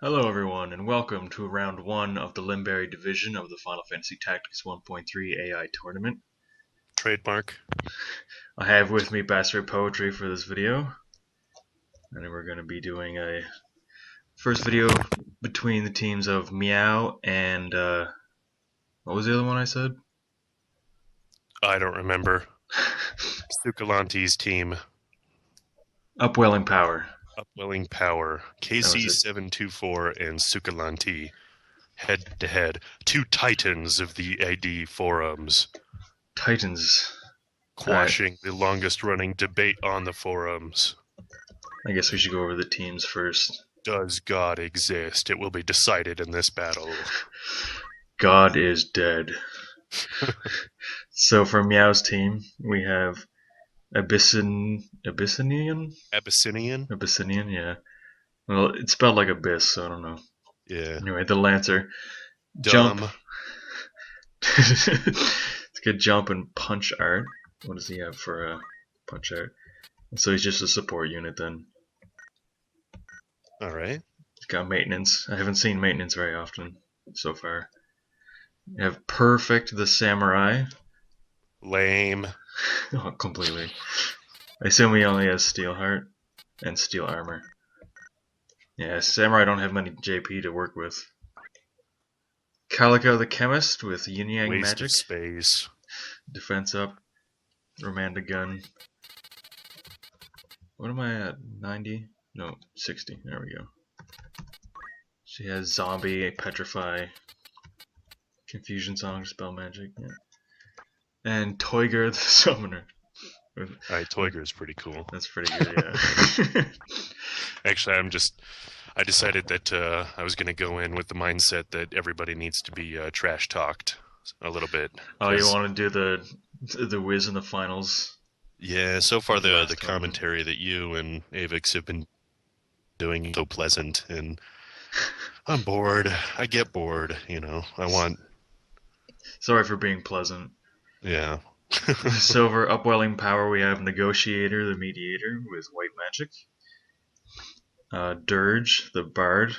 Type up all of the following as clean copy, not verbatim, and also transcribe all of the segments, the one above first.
Hello everyone, and welcome to round 1 of the Limberry Division of the Final Fantasy Tactics 1.3 AI Tournament. Trademark. I have with me Bastard Poetry for this video, and we're going to be doing a first video between the teams of Meow and, what was the other one I said? I don't remember. Sukulanti's team. Upwelling Power. Upwelling Power. KC724 and Sukulanti. Head to head. Two titans of the AD forums. Titans. Quashing the longest running debate on the forums. I guess we should go over the teams first. Does God exist? It will be decided in this battle. God is dead. So for Meow's team, we have Abyssinian? Abyssinian, yeah. Well, it's spelled like Abyss, so I don't know. Yeah. Anyway, the Lancer. Dumb. Jump. It's good jump and punch art. What does he have for punch art? So he's just a support unit then. Alright. He's got maintenance. I haven't seen maintenance very often so far. You have Perfect the Samurai. Lame. Oh, completely. I assume he only has Steel Heart and Steel Armor. Yeah, Samurai don't have many JP to work with. Calico the Chemist with Yin Yang Waste Magic. of space. Defense up. Romantic Gun. What am I at? 90? No, 60. There we go. She has Zombie, Petrify, Confusion Song, Spell Magic. Yeah. And Toiger the Summoner. Alright, Toiger's pretty cool. That's pretty good, yeah. Actually, I decided that I was going to go in with the mindset that everybody needs to be trash talked a little bit. Oh, you want to do the whiz in the finals? Yeah, so far the commentary that you and Avix have been doing is so pleasant, and I'm bored. I get bored, you know. I want... Sorry for being pleasant. Yeah. Silver Upwelling Power, we have Negotiator the Mediator with White Magic. Dirge the Bard.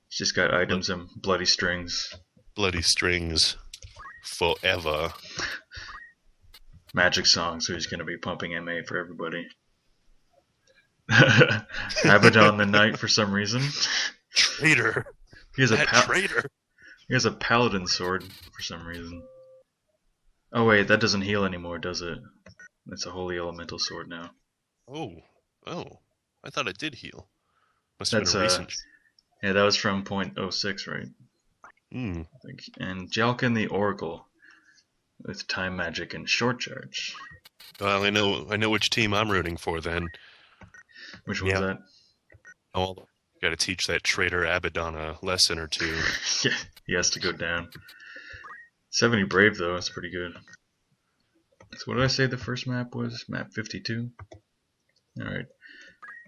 He's just got items and Bloody Strings. Bloody Strings forever. Magic Song, so he's going to be pumping MA for everybody. Abaddon the Knight for some reason. Traitor. He has traitor. He has a Paladin Sword for some reason. Oh wait, that doesn't heal anymore, does it? It's a Holy Elemental Sword now. Oh. I thought it did heal. Must have been a recent... Yeah, that was from .06, right? Hmm. I think. And Jalkin the Oracle with Time Magic and Short Charge. Well, I know which team I'm rooting for then. Which one's that? Oh, got to teach that traitor Abaddon a lesson or two. Yeah, he has to go down. 70 Brave though, that's pretty good. So what did I say the first map was? Map 52? Alright.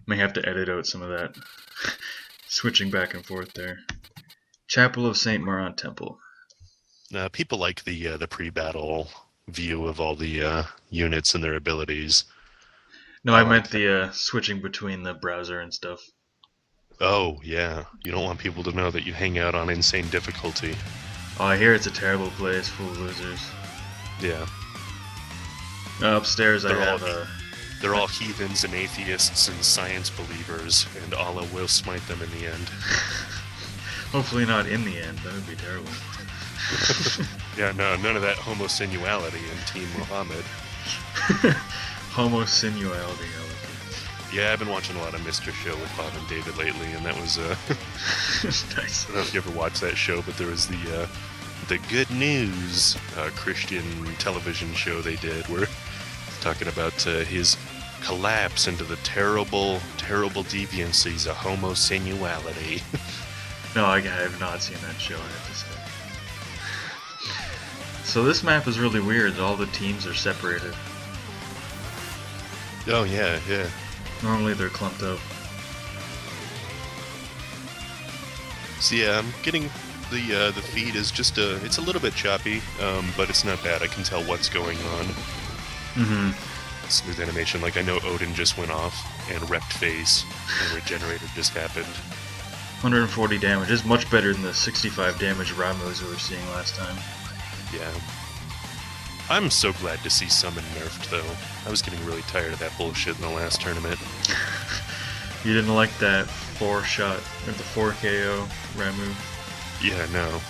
May have to edit out some of that. Switching back and forth there. Chapel of St. Maron Temple. People like the pre-battle view of all the units and their abilities. No, I meant the switching between the browser and stuff. Oh, yeah. You don't want people to know that you hang out on insane difficulty. Oh, I hear it's a terrible place full of losers. Yeah. Upstairs they're all heathens and atheists and science believers, and Allah will smite them in the end. Hopefully not in the end, that would be terrible. Yeah, no, none of that homosensuality in Team Muhammad. Homosensuality, yeah, I've been watching a lot of Mr. Show with Bob and David lately, and that was nice. I don't know if you ever watched that show, but there was the Good News Christian television show they did, where talking about his collapse into the terrible, terrible deviancies of homosensuality. No, I have not seen that show, I have to say. So this map is really weird. All the teams are separated. Oh, yeah. Normally they're clumped up. So yeah, I'm getting the feed is just it's a little bit choppy, but it's not bad. I can tell what's going on. Mm-hmm. Smooth animation. Like I know Odin just went off and repped face, and Regenerator just happened. 140 damage is much better than the 65 damage Ramus we were seeing last time. Yeah. I'm so glad to see Summon nerfed, though. I was getting really tired of that bullshit in the last tournament. You didn't like that 4-shot, or the 4 KO Ramu? Yeah, no.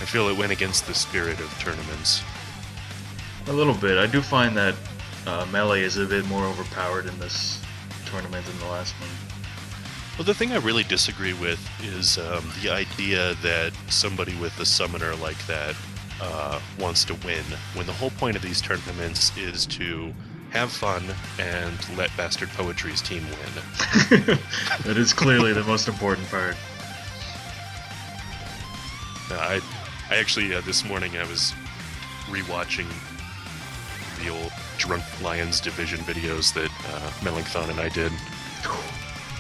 I feel it went against the spirit of tournaments. A little bit. I do find that melee is a bit more overpowered in this tournament than the last one. Well, the thing I really disagree with is the idea that somebody with a summoner like that wants to win, when the whole point of these tournaments is to have fun and let Bastard Poetry's team win. That is clearly the most important part. I actually, this morning I was rewatching the old Drunk Lions Division videos that Melanchthon and I did.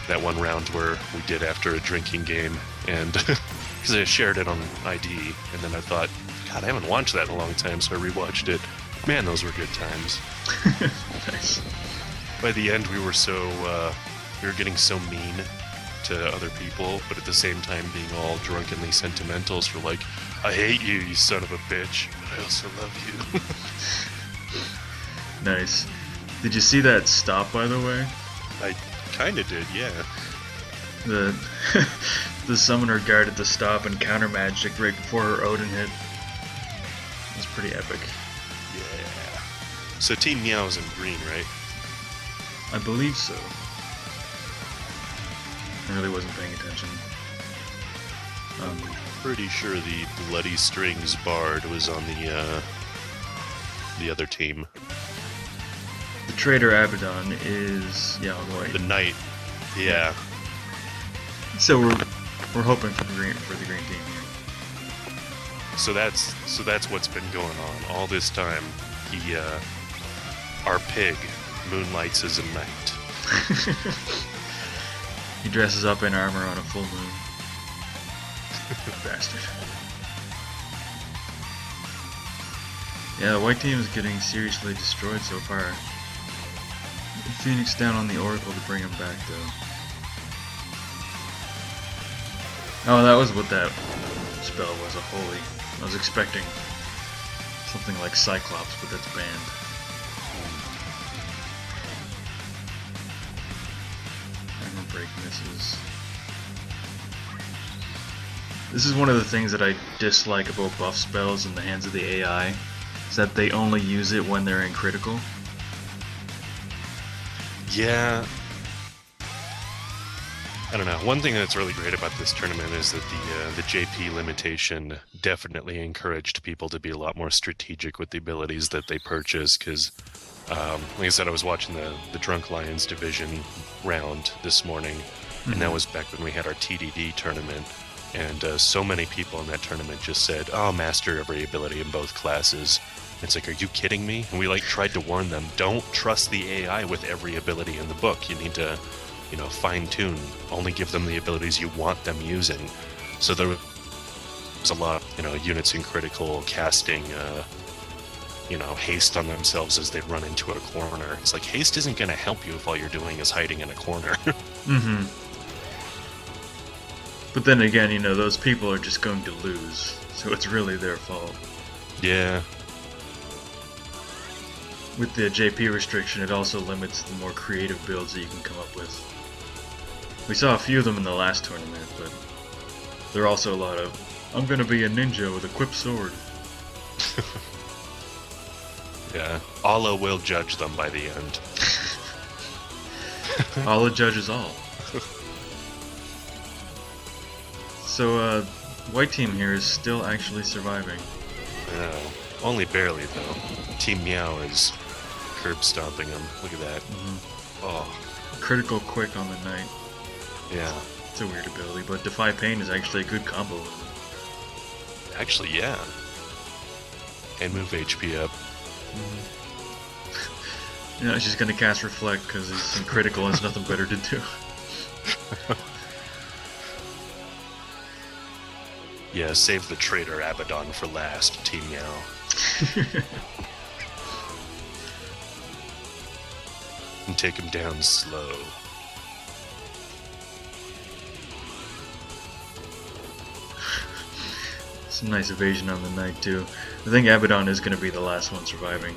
That one round where we did after a drinking game, and because I shared it on ID, and then I thought, God, I haven't watched that in a long time, so I rewatched it. Man, those were good times. Nice. By the end, we were getting so mean to other people, but at the same time being all drunkenly sentimental. So we're like, I hate you, you son of a bitch, but I also love you. Nice. Did you see that stop, by the way? I kinda did, yeah. The summoner guarded the stop and counter magic right before her Odin hit. It was pretty epic. Yeah. So Team Meow's in green, right? I believe so. I really wasn't paying attention. Pretty sure the Bloody Strings Bard was on the other team. The Trader Abaddon is on white. The Knight, yeah. So we're hoping for the green team here. So that's what's been going on all this time. Our pig moonlights as a knight. He dresses up in armor on a full moon. Bastard. Yeah, the white team is getting seriously destroyed so far. Phoenix down on the Oracle to bring him back, though. Oh, that was what that spell was, a holy. I was expecting something like Cyclops, but that's banned. Armor break misses. This is one of the things that I dislike about buff spells in the hands of the AI, is that they only use it when they're in critical. Yeah. I don't know. One thing that's really great about this tournament is that the JP limitation definitely encouraged people to be a lot more strategic with the abilities that they purchase, because, like I said, I was watching the Drunk Lions Division round this morning, and that was back when we had our TDD tournament, and so many people in that tournament just said, oh, master every ability in both classes. It's like, are you kidding me? And we tried to warn them, don't trust the AI with every ability in the book. You need to, fine-tune. Only give them the abilities you want them using. So there was a lot, units in critical casting, haste on themselves as they run into a corner. It's like, haste isn't going to help you if all you're doing is hiding in a corner. Mm-hmm. But then again, those people are just going to lose. So it's really their fault. Yeah. With the JP restriction, it also limits the more creative builds that you can come up with. We saw a few of them in the last tournament, but there are also a lot of, I'm gonna be a ninja with a quipped sword. Yeah, Allah will judge them by the end. Allah judges all. So, white team here is still actually surviving. No, only barely though. Team Meow is curb stomping him. Look at that. Mm-hmm. Oh. Critical quick on the knight. Yeah. It's a weird ability, but Defy Pain is actually a good combo with it. Actually, yeah. And move HP up. Mm-hmm. She's gonna cast Reflect because it's in critical and there's nothing better to do. Yeah, save the Trader Abaddon for last, Team Meow. And take him down slow. Some nice evasion on the knight too. I think Abaddon is going to be the last one surviving.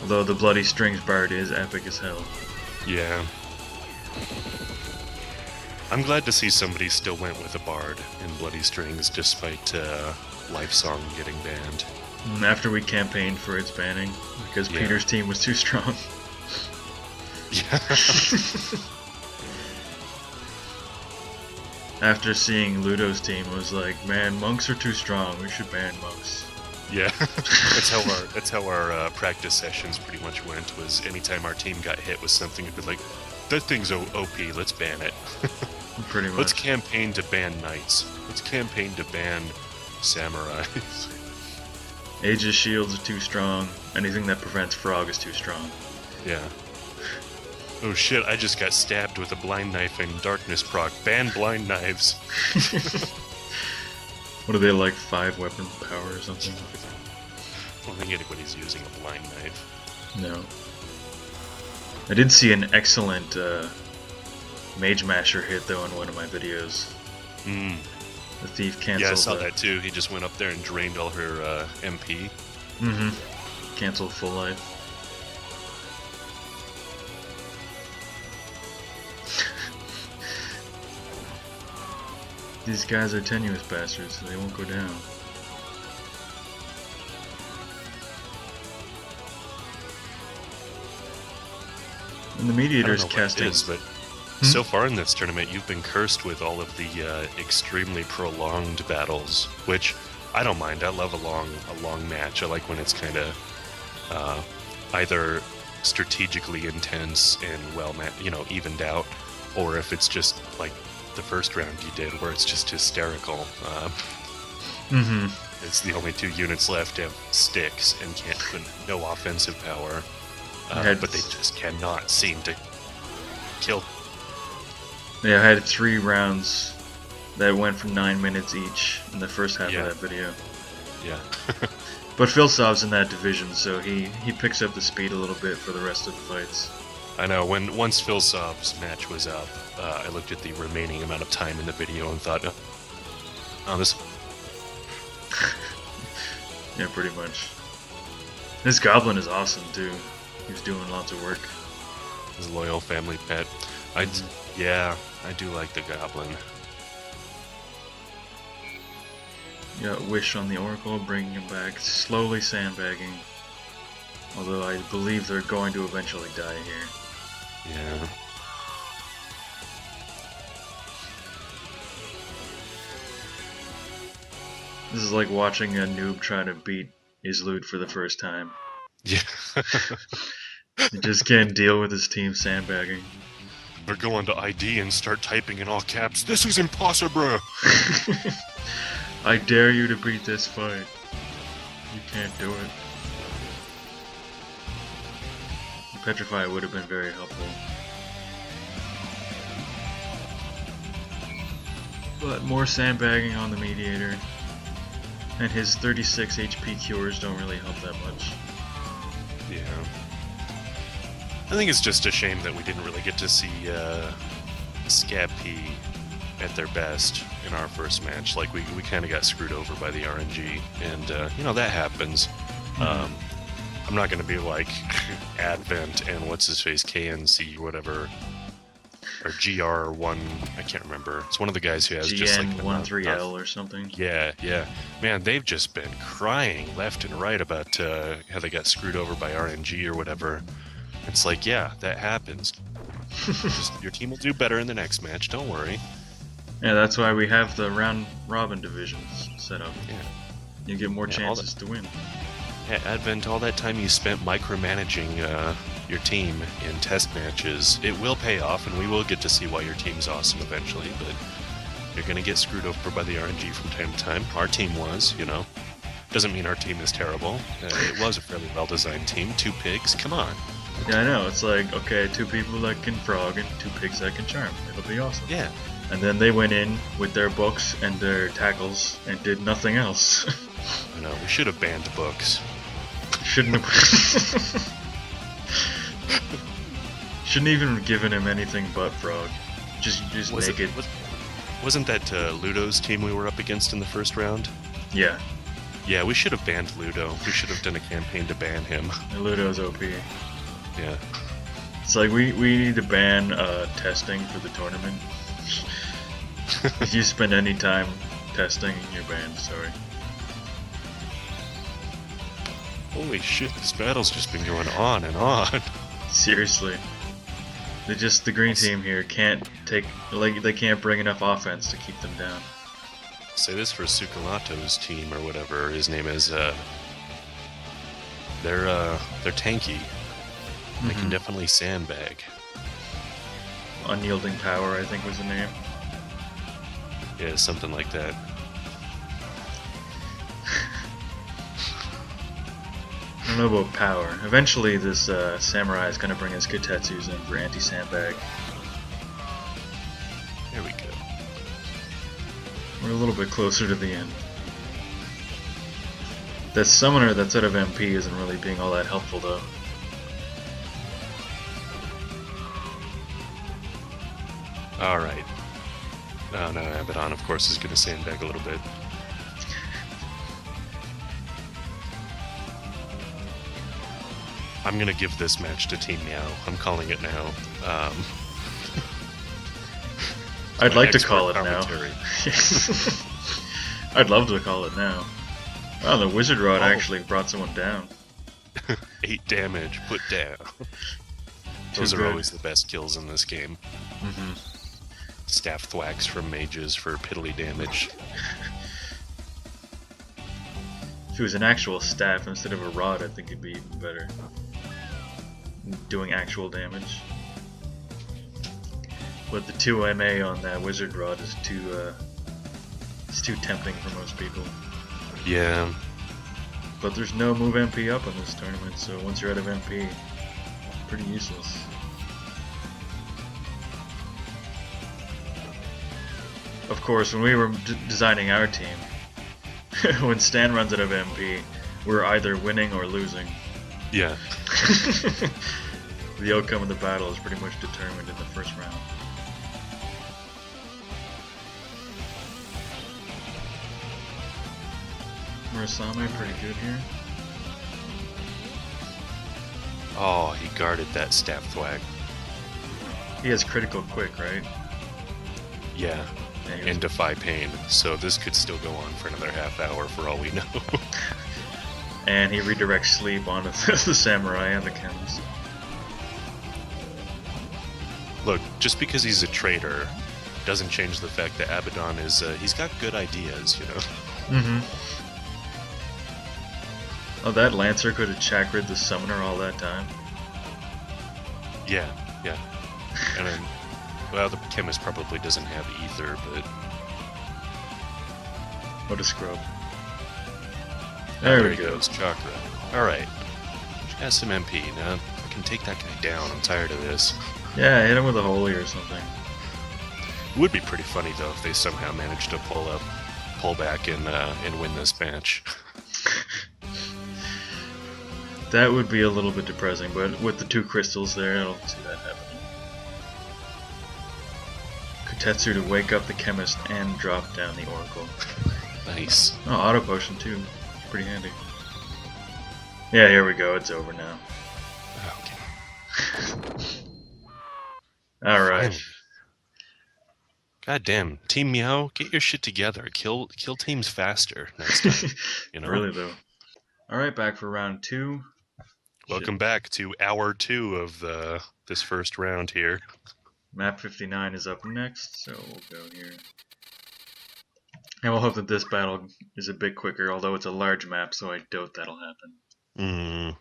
Although the Bloody Strings Bard is epic as hell. Yeah. I'm glad to see somebody still went with a Bard in Bloody Strings despite Life Song getting banned. After we campaigned for its banning, because Peter's team was too strong. Yeah. After seeing Ludo's team, I was like, man, monks are too strong, we should ban monks. Yeah. that's how our practice sessions pretty much went, was anytime our team got hit with something, it'd be like, that thing's OP, let's ban it. Pretty much. Let's campaign to ban knights. Let's campaign to ban samurais. Aegis shields are too strong. Anything that prevents frog is too strong. Yeah. Oh shit, I just got stabbed with a blind knife and darkness proc. Ban blind knives. What are they, like 5 weapon power or something? I don't think anybody's using a blind knife. No. I did see an excellent Mage Masher hit though in one of my videos. The thief canceled. Yeah, I saw that too. He just went up there and drained all her MP. Canceled full life. These guys are tenuous bastards, so they won't go down. And the mediator's casting. But so far in this tournament, you've been cursed with all of the extremely prolonged battles, which I don't mind. I love a long match. I like when it's kind of either strategically intense and evened out, or if it's just like the first round you did, where it's just hysterical. It's the only 2 units left have sticks and can't put no offensive power, but they just cannot seem to kill. Yeah, I had 3 rounds that went for 9 minutes each in the first half of that video. Yeah. But Philsov's in that division, so he picks up the speed a little bit for the rest of the fights. I know, once Philsov's match was up, I looked at the remaining amount of time in the video and thought, oh, this... Yeah, pretty much. This goblin is awesome, too. He's doing lots of work. His loyal family pet. Yeah, I do like the goblin. Got Wish on the Oracle, bringing him back, slowly sandbagging. Although I believe they're going to eventually die here. Yeah. This is like watching a noob try to beat Islud for the first time. Yeah. He just can't deal with his team sandbagging. Or go onto ID and start typing in all caps, "This is impossible!" I dare you to beat this fight. You can't do it. Petrify would have been very helpful. But more sandbagging on the mediator. And his 36 HP cures don't really help that much. Yeah. I think it's just a shame that we didn't really get to see Scab P at their best in our first match. Like, we kind of got screwed over by the RNG, and, that happens. I'm not going to be like Advent and what's-his-face, KNC, whatever, or GR1, I can't remember. It's one of the guys who has just like... GN13L or something. Yeah. Man, they've just been crying left and right about how they got screwed over by RNG or whatever. It's like, yeah, that happens. Your team will do better in the next match, don't worry. Yeah, that's why we have the round-robin divisions set up. Yeah. You get more chances to win. Yeah, Advent, all that time you spent micromanaging your team in test matches, it will pay off, and we will get to see why your team's awesome eventually, but you're going to get screwed over by the RNG from time to time. Our team was, Doesn't mean our team is terrible. It was a fairly well-designed team. 2 pigs, come on. Yeah, I know. It's like, okay, 2 people that can frog and 2 pigs that can charm. It'll be awesome. Yeah. And then they went in with their books and their tackles and did nothing else. I know, we should have banned books. Shouldn't have. Shouldn't even have given him anything but frog. Just make it. Wasn't that Ludo's team we were up against in the first round? Yeah. Yeah, we should have banned Ludo. We should have done a campaign to ban him. Ludo's OP. Yeah. It's like we need to ban testing for the tournament. If you spend any time testing, you're banned. Sorry. Holy shit, this battle's just been going on and on. Seriously. The green team here can't they can't bring enough offense to keep them down. Say this for Sukulanti's team or whatever his name is. They're tanky. They can definitely sandbag. Unyielding Power, I think was the name. Yeah, something like that. I don't know about power. Eventually this samurai is going to bring his Kotetsus in for anti-sandbag. There we go. We're a little bit closer to the end. That summoner that's out of MP isn't really being all that helpful though. Alright. Oh no, Abaddon of course is going to sandbag a little bit. I'm going to give this match to Team Meow. I'm calling it now. I'd like to call it now. I'd love to call it now. Oh, the Wizard Rod actually brought someone down. 8 damage, put down. Those are always the best kills in this game. Staff thwacks from mages for piddly damage. If it was an actual staff instead of a rod, I think it'd be even better. Doing actual damage. But the 2 MA on that Wizard Rod is too tempting for most people. Yeah. But there's no move MP up in this tournament, so once you're out of MP, pretty useless. Of course, when we were designing our team, when Stann runs out of MP, we're either winning or losing. Yeah. The outcome of the battle is pretty much determined in the first round. Murasame pretty good here. Oh, he guarded that staff thwack. He has critical quick, right? Yeah. And defy pain, so this could still go on for another half hour for all we know. And he redirects sleep onto the samurai and the chemist. Look, just because he's a traitor doesn't change the fact that Abaddon is, he's got good ideas, you know? Oh, that Lancer could have chakrid the summoner all that time? Yeah. And then, well, the chemist probably doesn't have ether, but... What a scrub. There we go. Chakra. Alright. Got some MP. Now I can take that guy down. I'm tired of this. Yeah, hit him with a holy or something. It would be pretty funny, though, if they somehow managed to pull back and win this match. That would be a little bit depressing, but with the 2 crystals there, I don't see that happening. Kotetsu to wake up the chemist and drop down the oracle. Nice. Oh, auto potion too. Pretty handy. Yeah, here we go. It's over now. Okay. Alright. God damn. Team Meow, get your shit together. Kill teams faster next time. You know? Really, though. Alright, back for round 2. Welcome back to hour 2 of this first round here. Map 59 is up next, so we'll go here. And we'll hope that this battle is a bit quicker, although it's a large map, so I doubt that'll happen.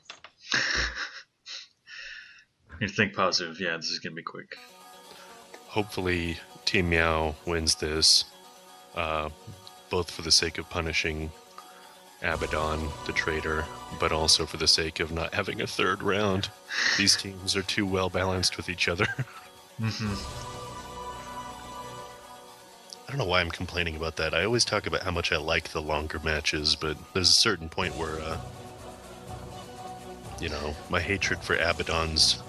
You think positive, yeah, this is gonna be quick. Hopefully Team Meow wins this, both for the sake of punishing Abaddon, the traitor, but also for the sake of not having a third round. These teams are too well balanced with each other. I don't know why I'm complaining about that. I always talk about how much I like the longer matches, but there's a certain point where, you know, my hatred for Abaddon's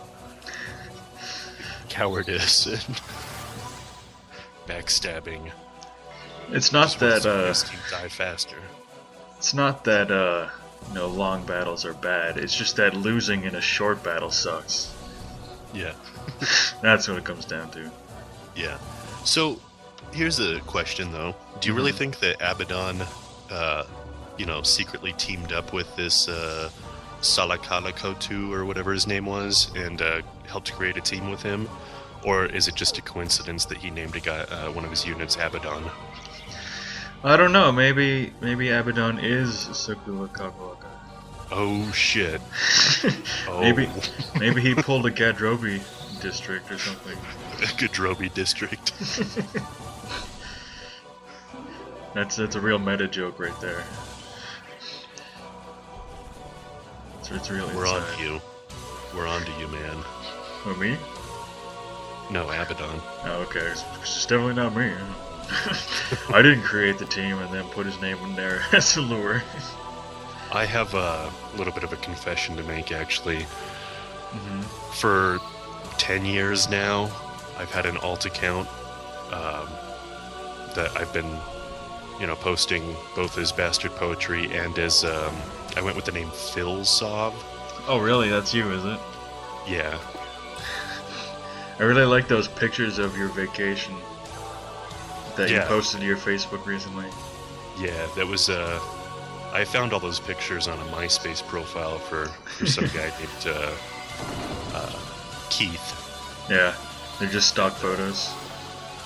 cowardice and backstabbing. It's not Just wants that to make his team die faster. it's not that long battles are bad. It's just that losing in a short battle sucks. Yeah. That's what it comes down to. Yeah. So, here's a question though. Do you really think that Abaddon, secretly teamed up with this Salakalakotu or whatever his name was, and helped create a team with him? Or is it just a coincidence that he named a guy, one of his units Abaddon? I don't know. Maybe Abaddon is Sukulanti. Oh shit. Oh. Maybe he pulled a Gadrobi district or something. Gadrobi district. That's a real meta joke right there. It's really We're on inside. to you. We're on to you, man. Oh, me? No, Abaddon. Oh, okay. It's definitely not me. I didn't create the team and then put his name in there as a lure. I have a little bit of a confession to make, actually. Mm-hmm. For 10 years now, I've had an alt account that I've been, posting both as Bastard Poetry and as, I went with the name Philsov. Oh, really? That's you, is it? Yeah. I really like those pictures of your vacation that you posted to your Facebook recently. Yeah, that was, I found all those pictures on a MySpace profile for some guy named Keith. Yeah, they're just stock photos.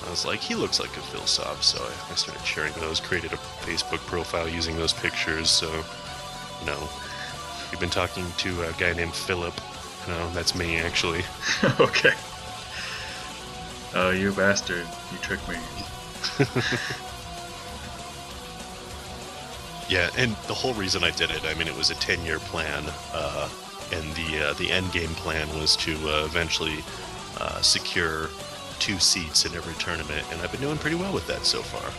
I was like, he looks like a Philsov, so I started sharing those, created a Facebook profile using those pictures, so, we've been talking to a guy named Philip. No, that's me, actually. Okay. Oh, you bastard. You tricked me. Yeah, and the whole reason I did it, it was a 10-year plan, and the end game plan was to eventually secure 2 seats in every tournament, and I've been doing pretty well with that so far.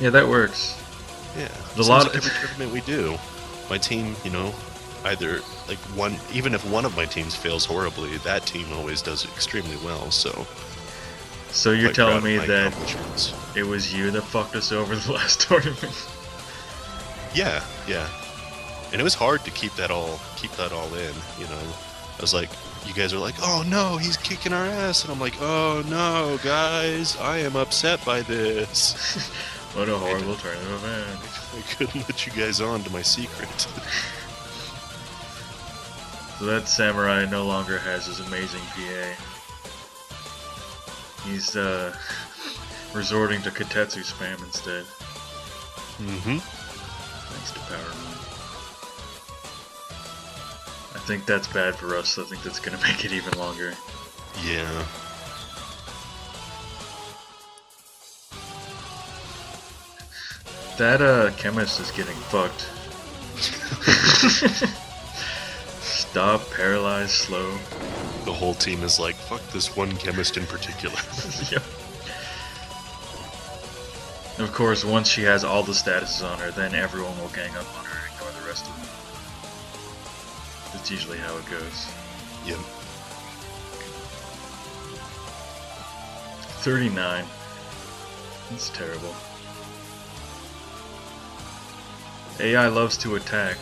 Yeah, that works. Yeah, There's a lot of every tournament we do, my team, either even if one of my teams fails horribly, that team always does extremely well. So you're telling me that accomplishments. It was you that fucked us over the last tournament? Yeah, and it was hard to keep that all in. I was like, you guys are like, oh no, he's kicking our ass, and I'm like, oh no, guys, I am upset by this. What a horrible tournament, man. I couldn't let you guys on to my secret. So that samurai no longer has his amazing PA. He's resorting to Katetsu spam instead. Mm-hmm. Thanks to Power Moon. I think that's bad for us. I think that's gonna make it even longer. Yeah. That chemist is getting fucked. Stop, paralyzed, slow. The whole team is like, fuck this one chemist in particular. Yep. Of course, once she has all the statuses on her, then everyone will gang up on her and ignore the rest of them. That's usually how it goes. Yep. 39. That's terrible. AI loves to attack.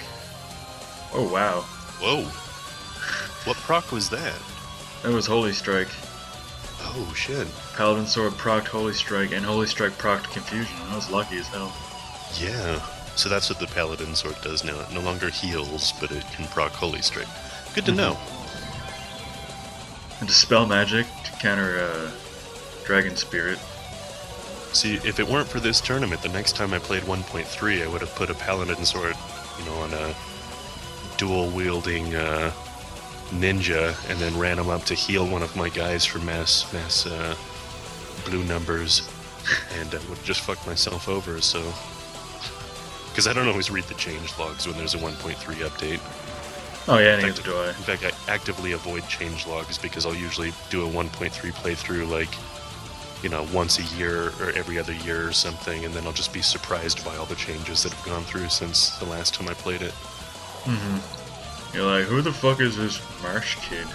Oh wow. Whoa. What proc was that? That was Holy Strike. Oh shit. Paladin Sword procced Holy Strike, and Holy Strike procced Confusion. I was lucky as hell. Yeah. So that's what the Paladin Sword does now. It no longer heals, but it can proc Holy Strike. Good to know. And Dispel Magic to counter Dragon Spirit. See, if it weren't for this tournament, the next time I played 1.3, I would have put a Paladin Sword, on a dual-wielding ninja, and then ran him up to heal one of my guys for mass blue numbers, and I would just fuck myself over, so... Because I don't always read the change logs when there's a 1.3 update. Oh yeah, neither do I. In fact, I actively avoid change logs because I'll usually do a 1.3 playthrough, once a year or every other year or something, and then I'll just be surprised by all the changes that have gone through since the last time I played it. Mm-hmm. You're like, who the fuck is this Marsh kid?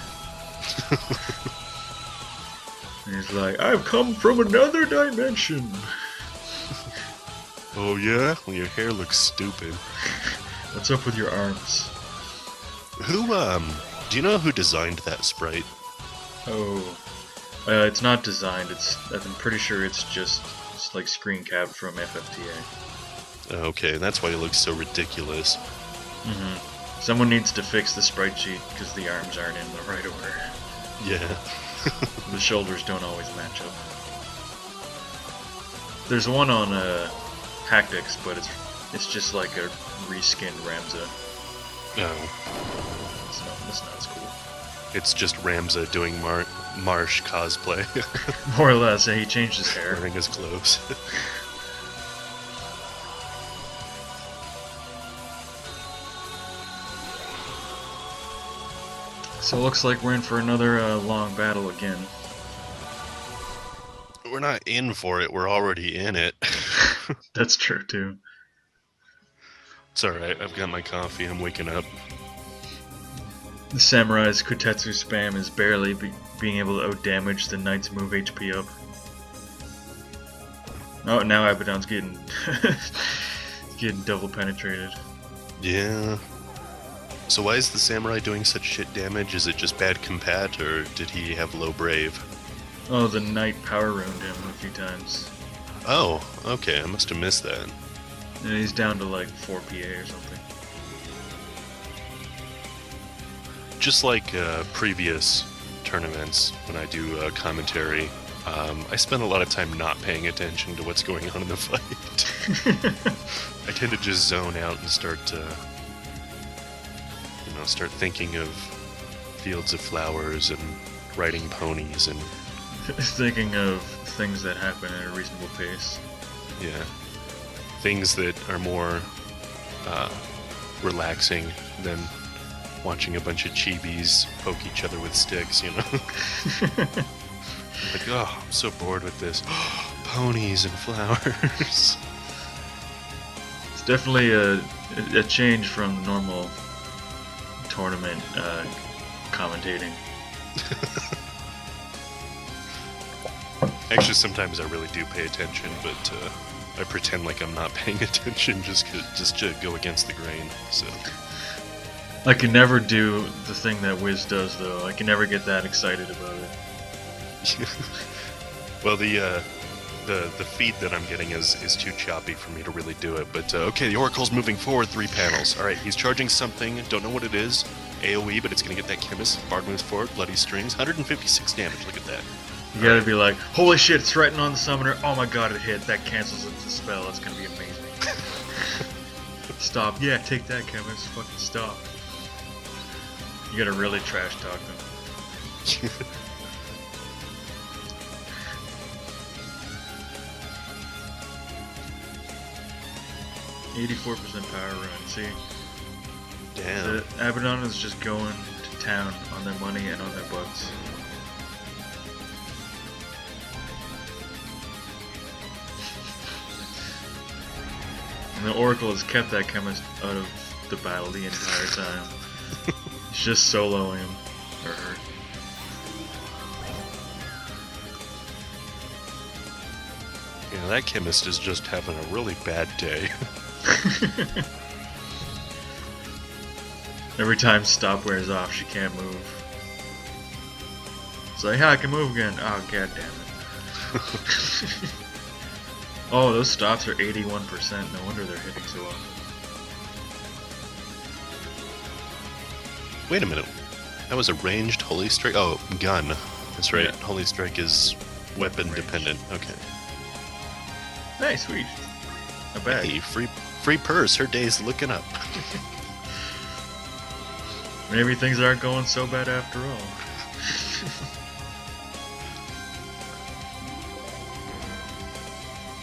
And he's like, I've come from another dimension. Oh yeah? Well, your hair looks stupid. What's up with your arms? Who, do you know who designed that sprite? Oh, it's not designed. I'm pretty sure it's like screen capped from FFTA. Okay, that's why it looks so ridiculous. Mm-hmm. Someone needs to fix the sprite sheet because the arms aren't in the right order. Yeah. The shoulders don't always match up. There's one on Hactics, but it's just like a reskinned Ramza. No. That's not as cool. It's just Ramza doing Marsh cosplay. More or less, he changed his hair. Wearing his clothes. So it looks like we're in for another long battle again. We're not in for it, we're already in it. That's true, too. It's alright, I've got my coffee, I'm waking up. The Samurai's Kotetsu spam is barely being able to outdamage the Knight's move HP up. Oh, now Abaddon's getting getting double penetrated. Yeah. So why is the Samurai doing such shit damage? Is it just bad compat, or did he have low brave? Oh, the Knight power ruined him a few times. Oh, okay, I must have missed that. And he's down to like 4 PA or something. Just like previous tournaments, when I do commentary, I spend a lot of time not paying attention to what's going on in the fight. I tend to just zone out and start thinking of fields of flowers and riding ponies and thinking of things that happen at a reasonable pace. Yeah, things that are more relaxing than watching a bunch of chibis poke each other with sticks, you know? Like, oh, I'm so bored with this. Ponies and flowers. It's definitely a change from normal tournament commentating. Actually, sometimes I really do pay attention, but I pretend like I'm not paying attention just to go against the grain, so... I can never do the thing that Wiz does, though. I can never get that excited about it. Well, the feed that I'm getting is too choppy for me to really do it. But okay, the Oracle's moving forward 3 panels. All right, he's charging something. Don't know what it is. AOE, but it's gonna get that Chemist. Bard moves forward. Bloody Strings. 156 damage. Look at that. You gotta be like, holy shit, it's threatening on the summoner. Oh my god, it hit. That cancels the spell. That's gonna be amazing. Stop. Yeah, take that, Chemist. Fucking stop. You gotta really trash talk them. 84% power run, see? Damn. The Abaddon is just going to town on their money and on their butts. And the Oracle has kept that Chemist out of the battle the entire time. He's just soloing him, or her. Yeah, that Chemist is just having a really bad day. Every time stop wears off, she can't move. It's like, yeah, I can move again. Oh, god damn it. Oh, those stops are 81%. No wonder they're hitting so well. Wait a minute. That was a ranged Holy Strike? Oh, gun. That's right. Yeah. Holy Strike is weapon dependent. Okay. Nice, sweet. A bag. Hey, free purse. Her day's looking up. Maybe things aren't going so bad after all.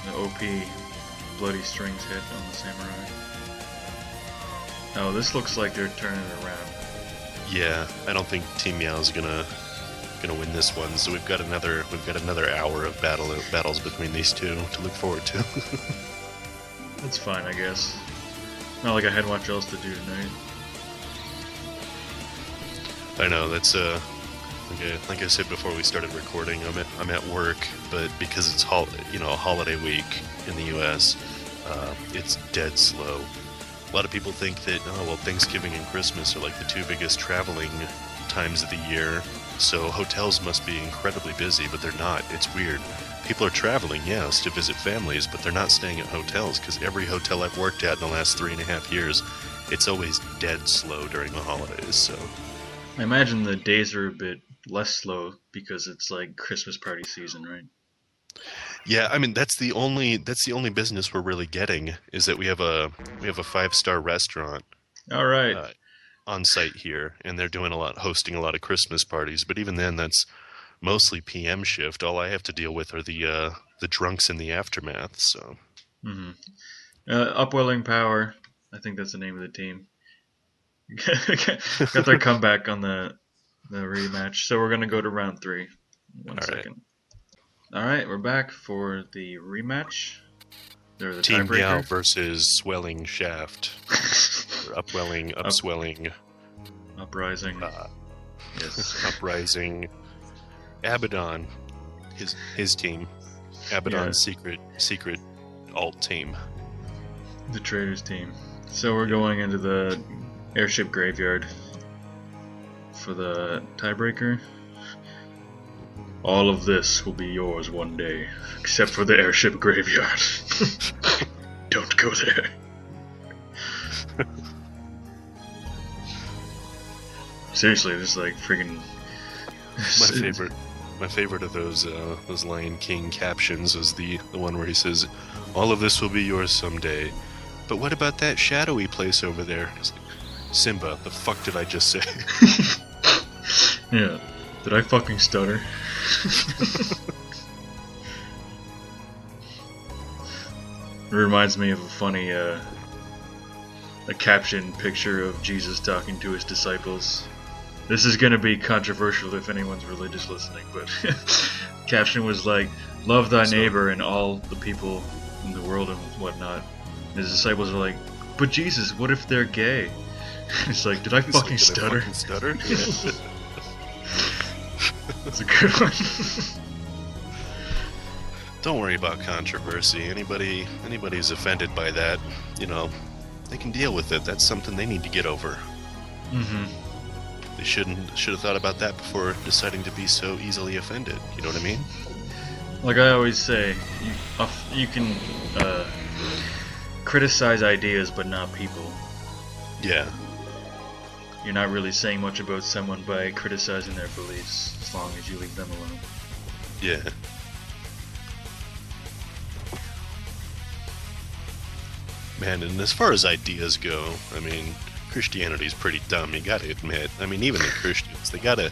The OP Bloody Strings hit on the Samurai. Oh, this looks like they're turning it around. Yeah, I don't think Team Meow's gonna win this one. So we've got another hour of battles between these two to look forward to. That's fine, I guess. Not like I had much else to do tonight. I know, that's Like I said before we started recording, I'm at work, but because it's a holiday week in the U.S., it's dead slow. A lot of people think that Thanksgiving and Christmas are like the two biggest traveling times of the year, so hotels must be incredibly busy, but they're not. It's weird. People are traveling, yes, to visit families, but they're not staying at hotels, because every hotel I've worked at in the last 3.5 years, it's always dead slow during the holidays. So I imagine the days are a bit less slow because it's like Christmas party season, right? yeah, I mean that's the only business we're really getting, is that we have a 5-star restaurant All right. on site here, and they're hosting a lot of Christmas parties. But even then, that's mostly PM shift. All I have to deal with are the drunks in the aftermath. So, Upwelling Power, I think that's the name of the team. Got their comeback on the rematch. So we're gonna go to round 3. One second. All right, we're back for the rematch. They're the Team Meow tiebreaker versus Swelling Shaft. Or Upwelling, Upswelling, Uprising. Yes. Uprising. Abaddon, his team. Abaddon's secret alt team. The Traders team. So we're going into the airship graveyard for the tiebreaker. All of this will be yours one day, except for the airship graveyard. Don't go there. Seriously, this is like friggin'. My favorite of those Lion King captions was the one where he says, "All of this will be yours someday, but what about that shadowy place over there?" It's like, Simba, the fuck did I just say? Yeah. Did I fucking stutter? It reminds me of a funny a caption picture of Jesus talking to his disciples. This is gonna be controversial if anyone's religious listening, but caption was like, "Love thy neighbor and all the people in the world and whatnot." His disciples are like, "But Jesus, what if they're gay?" It's like, did I fucking stutter? Yeah. That's a good one. Don't worry about controversy. Anybody who's offended by that, they can deal with it. That's something they need to get over. They should have thought about that before deciding to be so easily offended. You know what I mean? Like I always say, you can criticize ideas but not people. Yeah. You're not really saying much about someone by criticizing their beliefs, as long as you leave them alone. Yeah. Man, and as far as ideas go, I mean, Christianity's pretty dumb, you gotta admit. I mean, even the Christians, they gotta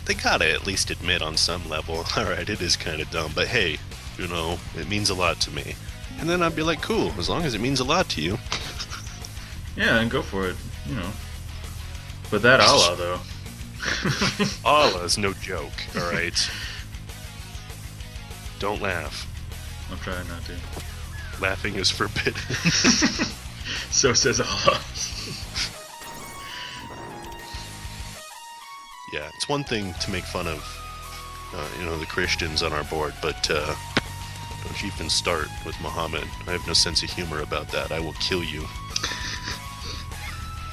at least admit on some level, alright, it is kinda dumb, but hey, it means a lot to me. And then I'd be like, cool, as long as it means a lot to you. Yeah, and go for it, But that Allah, though. Allah's no joke, alright? Don't laugh. I'm trying not to. Laughing is forbidden. So says Allah. Yeah, it's one thing to make fun of, the Christians on our board, but don't you even start with Muhammad. I have no sense of humor about that. I will kill you.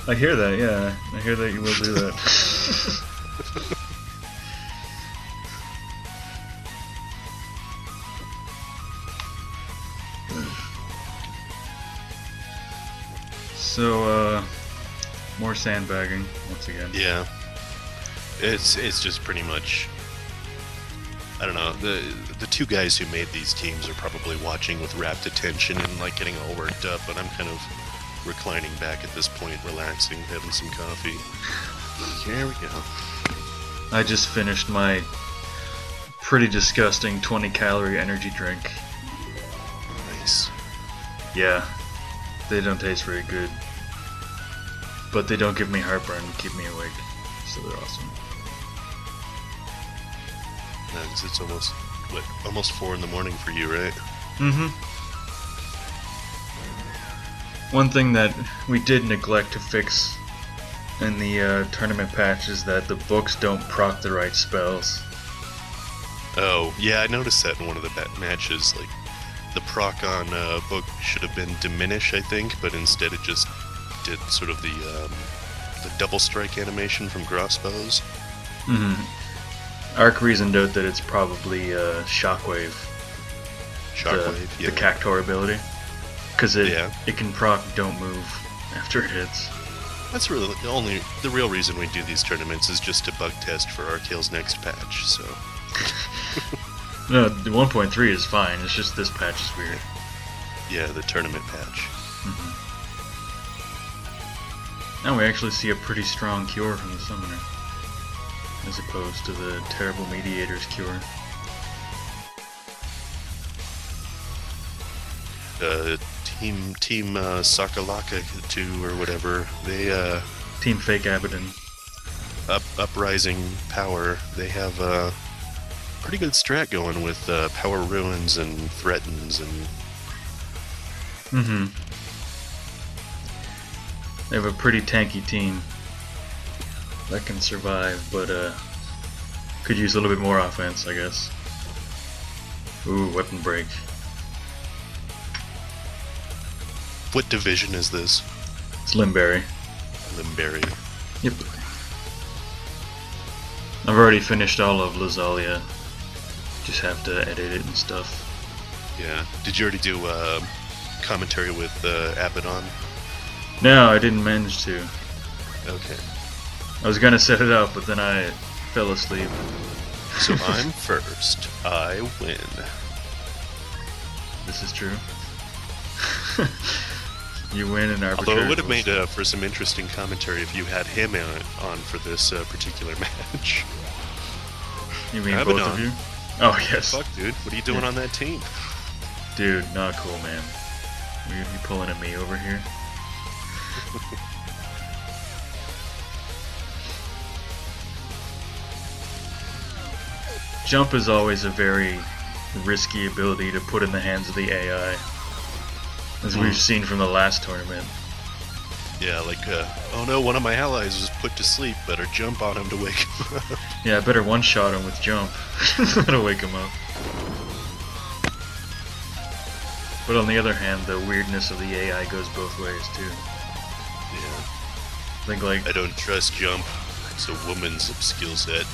I hear that, yeah. I hear that you will do that. So, more sandbagging, once again. Yeah. It's just pretty much, I don't know, the two guys who made these teams are probably watching with rapt attention and like getting all worked up, but I'm kind of reclining back at this point, relaxing, having some coffee. Here we go. I just finished my pretty disgusting 20-calorie energy drink. Nice. Yeah, they don't taste very good, but they don't give me heartburn and keep me awake, so they're awesome. Yeah, 'cause it's almost 4 in the morning for you, right? One thing that we did neglect to fix in the tournament patch is that the books don't proc the right spells. Oh, yeah, I noticed that in one of the matches. Like, the proc on book should have been diminish, I think, but instead it just did sort of the double strike animation from crossbows. Arc reasoned out that it's probably Shockwave. Shockwave, the Cactor ability. Because it can proc don't move after it hits. That's really the real reason we do these tournaments is just to bug test for Archael's next patch, so... No, the 1.3 is fine, it's just this patch is weird. Yeah, the tournament patch. Now we actually see a pretty strong cure from the summoner, as opposed to the terrible mediator's cure. Team Sakalaka 2 or whatever, they Team Fake Abaddon. Uprising Power, they have a pretty good strat going with Power Ruins and Threatens and... They have a pretty tanky team that can survive, but could use a little bit more offense, I guess. Ooh, weapon break. What division is this? It's Limberry. Limberry. Yep. I've already finished all of Lesalia. Just have to edit it and stuff. Yeah. Did you already do commentary with Abaddon? No, I didn't manage to. Okay. I was gonna set it up, but then I fell asleep. So I'm first. I win. This is true. You win in arbitrary. Although it would have made for some interesting commentary if you had him on for this particular match. You mean Abaddon. both of you? Oh, yes. Fuck, dude. What are you doing on that team? Dude, not cool, man. You pulling at me over here? Jump is always a very risky ability to put in the hands of the AI, as we've seen from the last tournament. Yeah, like, oh no, one of my allies was put to sleep, better jump on him to wake him up. Yeah, I better one-shot him with jump. That'll wake him up. But on the other hand, the weirdness of the AI goes both ways, too. Yeah. I think, like... I don't trust jump. It's a woman's skill set.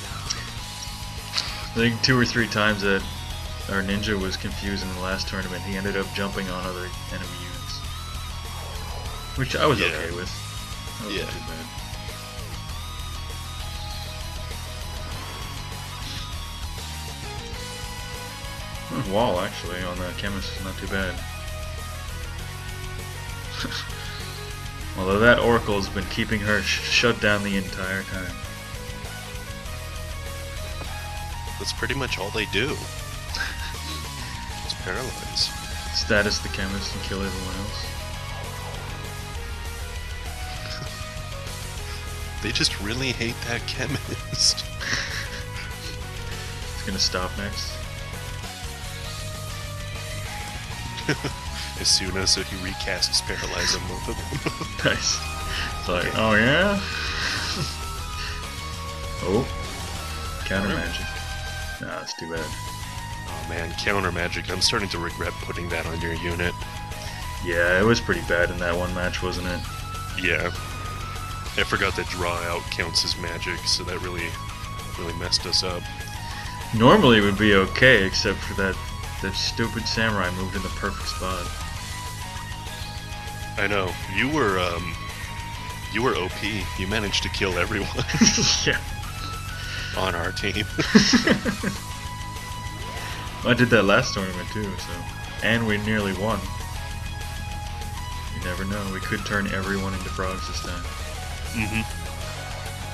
I think 2 or 3 times that our ninja was confused in the last tournament, he ended up jumping on other enemy units. Which I was okay with. That wasn't too bad. Wall, actually, on the chemist is not too bad. Although that Oracle's been keeping her shut down the entire time. That's pretty much all they do. Just paralyze. Status the chemist and kill everyone else. They just really hate that chemist. It's gonna stop next. As soon as he recasts paralyze on both of them. Nice. It's like, okay. Oh yeah? Oh. Counter magic. Nah, that's too bad. Oh man, counter magic. I'm starting to regret putting that on your unit. Yeah, it was pretty bad in that one match, wasn't it? Yeah. I forgot that draw out counts as magic, so that really messed us up. Normally it would be okay, except for that stupid samurai moved in the perfect spot. I know. You were OP. You managed to kill everyone. Yeah. On our team. I did that last tournament too, so. And we nearly won. You never know. We could turn everyone into frogs this time.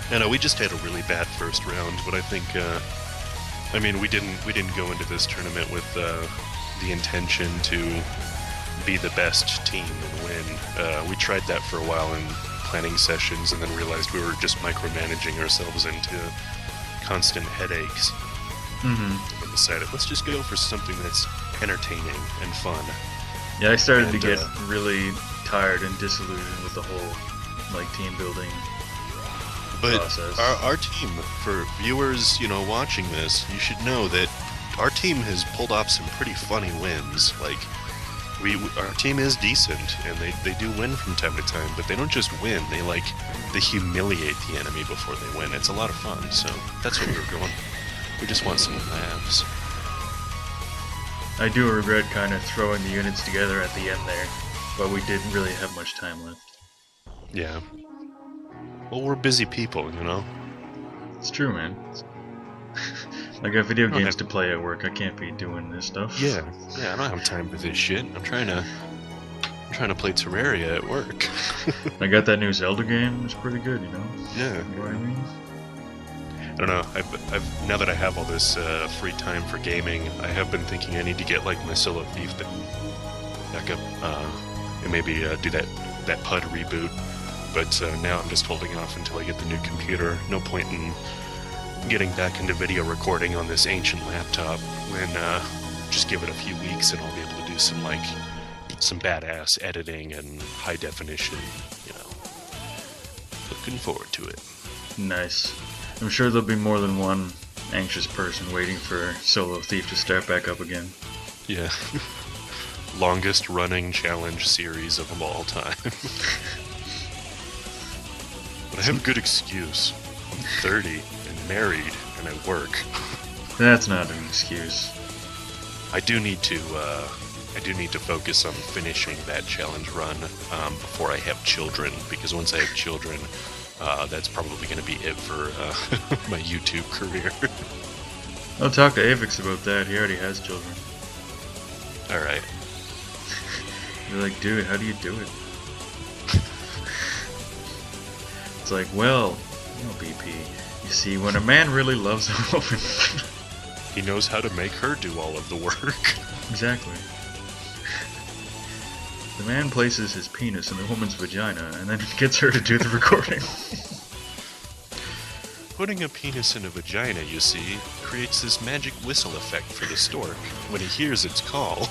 I know we just had a really bad first round, but I think I mean we didn't go into this tournament with the intention to be the best team and win. We tried that for a while in planning sessions and then realized we were just micromanaging ourselves into constant headaches. And decided let's just go for something that's entertaining and fun. Yeah, I started to get really tired and disillusioned with the whole like team building But process. our team, for viewers, watching this, you should know that our team has pulled off some pretty funny wins. Like, our team is decent, and they do win from time to time, but they don't just win. They humiliate the enemy before they win. It's a lot of fun, so that's what we were going. We just want some laughs. I do regret kind of throwing the units together at the end there, but we didn't really have much time left. Yeah. Well, we're busy people, It's true, man. I got video games to play at work. I can't be doing this stuff. Yeah, I don't have time for this shit. I'm trying to play Terraria at work. I got that new Zelda game. It's pretty good, Yeah. You know what I mean? I don't know. I've now that I have all this free time for gaming, I have been thinking I need to get my solo thief back up, and maybe do that PUD reboot. But now I'm just holding off until I get the new computer. No point in getting back into video recording on this ancient laptop when just give it a few weeks and I'll be able to do some badass editing and high definition. Looking forward to it. Nice. I'm sure there'll be more than one anxious person waiting for Solo Thief to start back up again. Yeah. Longest running challenge series of them all time. But I have a good excuse. I'm 30 and married and I work. That's not an excuse. I do need to focus on finishing that challenge run before I have children, because once I have children, that's probably going to be it for my YouTube career. I'll talk to Avix about that. He already has children. Alright. You're like, dude, how do you do it? It's like, well, BP, you see, when a man really loves a woman... he knows how to make her do all of the work. Exactly. The man places his penis in the woman's vagina and then gets her to do the recording. Putting a penis in a vagina, you see, creates this magic whistle effect for the stork. When he hears its call,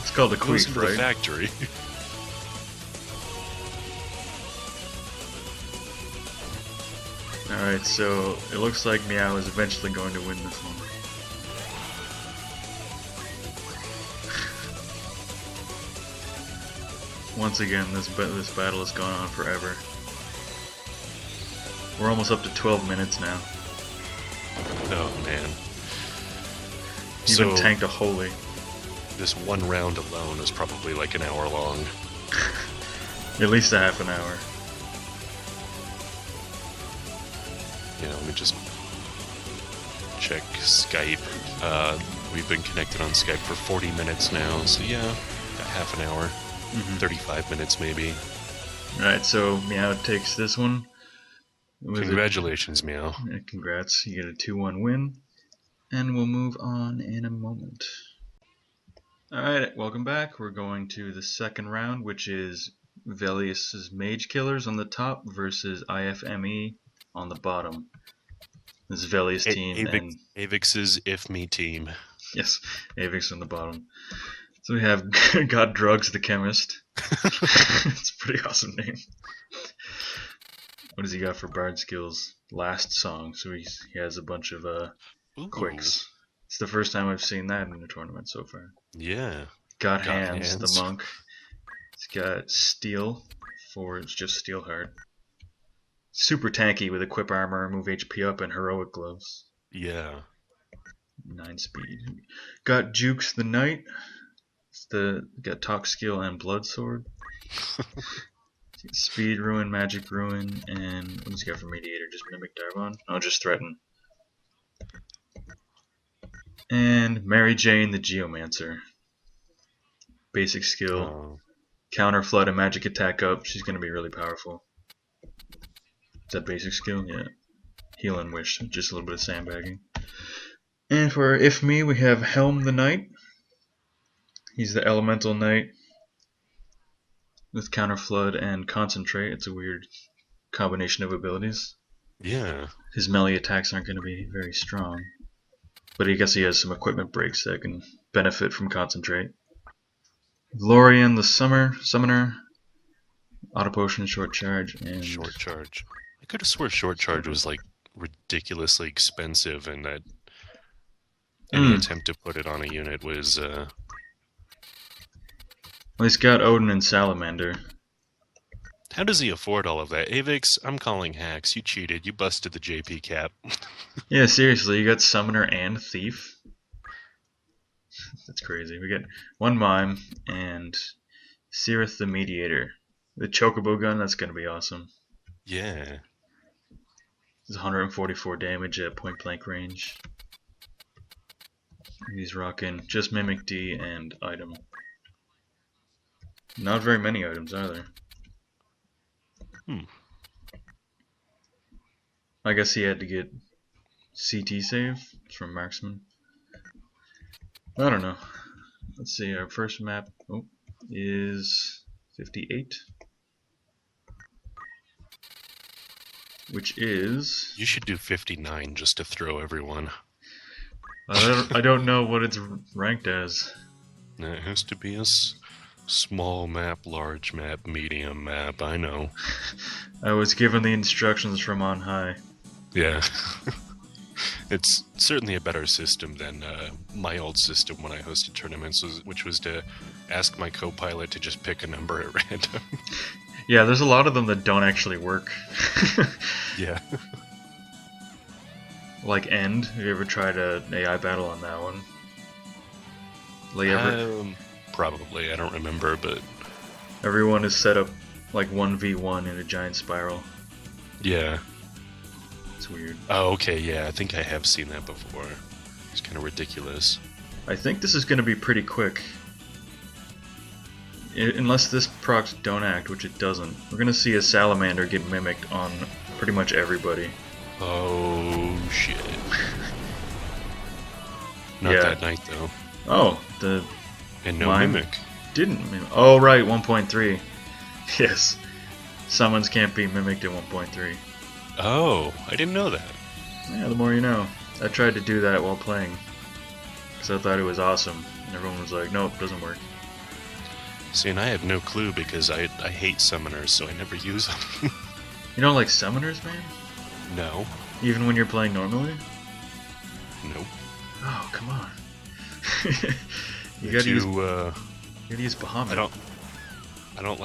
it's called a goes queef, into right? the factory. Alright, so it looks like Meow is eventually going to win this one. Once again, this battle has gone on forever. We're almost up to 12 minutes now. Oh man. Even tanked a holy. This one round alone is probably like an hour long. At least a half an hour. Yeah, let me just check Skype. We've been connected on Skype for 40 minutes now, so yeah, about half an hour. 35 minutes maybe. Alright, so Meow takes this one. Congratulations, Meow. Yeah, congrats, you get a 2-1 win. And we'll move on in a moment. Alright, welcome back. We're going to the second round, which is Velius' Mage Killers on the top versus IFME on the bottom. This is Velius' team and Avix's IFME team. Yes, Avix on the bottom. So we have God Drugs the Chemist. It's a pretty awesome name. What does he got for bard skills? Last song. So he has a bunch of quicks. It's the first time I've seen that in the tournament so far. Yeah. Got hands, the monk. He's got steel for it's just steel heart. Super tanky with equip armor, move HP up, and heroic gloves. Yeah. 9 speed. Got Jukes the Knight. Got talk skill and blood sword. Speed ruin, magic ruin, and what does he got for mediator? Just mimic Darvon? Oh, just threaten. And Mary Jane the Geomancer. Basic skill. Counter flood and magic attack up. She's gonna be really powerful. Is that basic skill? Yeah. Heal and wish. Just a little bit of sandbagging. And for IFME we have Helm the Knight. He's the elemental knight with counter flood and concentrate. It's a weird combination of abilities. Yeah. His melee attacks aren't going to be very strong, but I guess he has some equipment breaks that can benefit from concentrate. Lorian the summoner, auto potion, short charge, and short charge. could have swore Short Charge was like ridiculously expensive, and that any attempt to put it on a unit was. Well, he's got Odin and Salamander. How does he afford all of that? Avix, I'm calling hacks. You cheated. You busted the JP cap. Yeah, seriously, you got Summoner and Thief? That's crazy. We get 1 Mime and Sirith the Mediator. The Chocobo gun, that's going to be awesome. Yeah. It's 144 damage at point blank range. He's rocking just Mimic D and item. Not very many items, are there? I guess he had to get CT save from Marksman. I don't know. Let's see, our first map is 58. Which is... You should do 59 just to throw everyone. I don't know what it's ranked as. It has to be a small map, large map, medium map, I know. I was given the instructions from on high. Yeah. It's certainly a better system than my old system when I hosted tournaments, which was to ask my co-pilot to just pick a number at random. Yeah, there's a lot of them that don't actually work. Yeah. Like End. Have you ever tried an AI battle on that one? Like probably. I don't remember, but... Everyone is set up like 1v1 in a giant spiral. Yeah. It's weird. Oh, okay, yeah. I think I have seen that before. It's kind of ridiculous. I think this is going to be pretty quick. Unless this procs don't act, which it doesn't. We're going to see a Salamander get mimicked on pretty much everybody. Oh, shit. Not that night, though. Oh, the... And no mimic. Didn't mimic. Oh, right, 1.3. Yes. Summons can't be mimicked at 1.3. Oh, I didn't know that. Yeah, the more you know. I tried to do that while playing. Because I thought it was awesome. And everyone was like, nope, doesn't work. See, and I had no clue because I hate summoners, so I never use them. You don't like summoners, man? No. Even when you're playing normally? Nope. Oh, come on. You gotta use Bahamut. I don't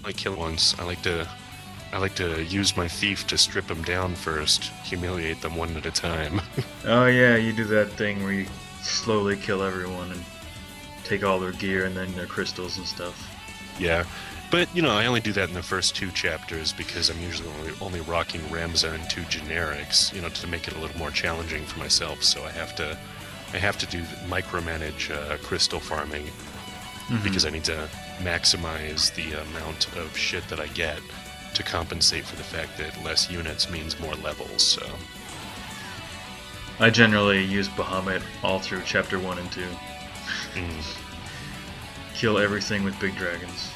like killing ones. I like to use my thief to strip them down first, humiliate them one at a time. Oh yeah, you do that thing where you slowly kill everyone and take all their gear and then their crystals and stuff. Yeah, but you know, I only do that in the first 2 chapters because I'm usually only rocking Ramza and 2 generics, you know, to make it a little more challenging for myself. So I have to do micromanage crystal farming because I need to maximize the amount of shit that I get to compensate for the fact that less units means more levels. So I generally use Bahamut all through chapter 1 and 2. Kill everything with big dragons.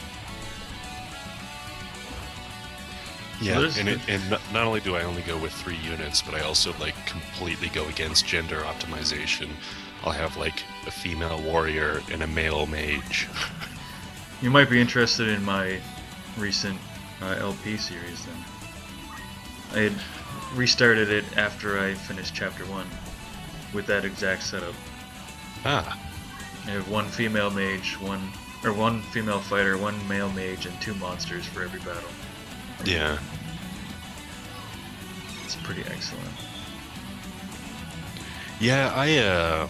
Yeah, and not only do I only go with 3 units, but I also like completely go against gender optimization. I'll have like a female warrior and a male mage. You might be interested in my recent LP series then. I had restarted it after I finished chapter 1 with that exact setup. Ah. I have 1 female mage, 1 female fighter, 1 male mage, and 2 monsters for every battle. Yeah. It's pretty excellent. Yeah, I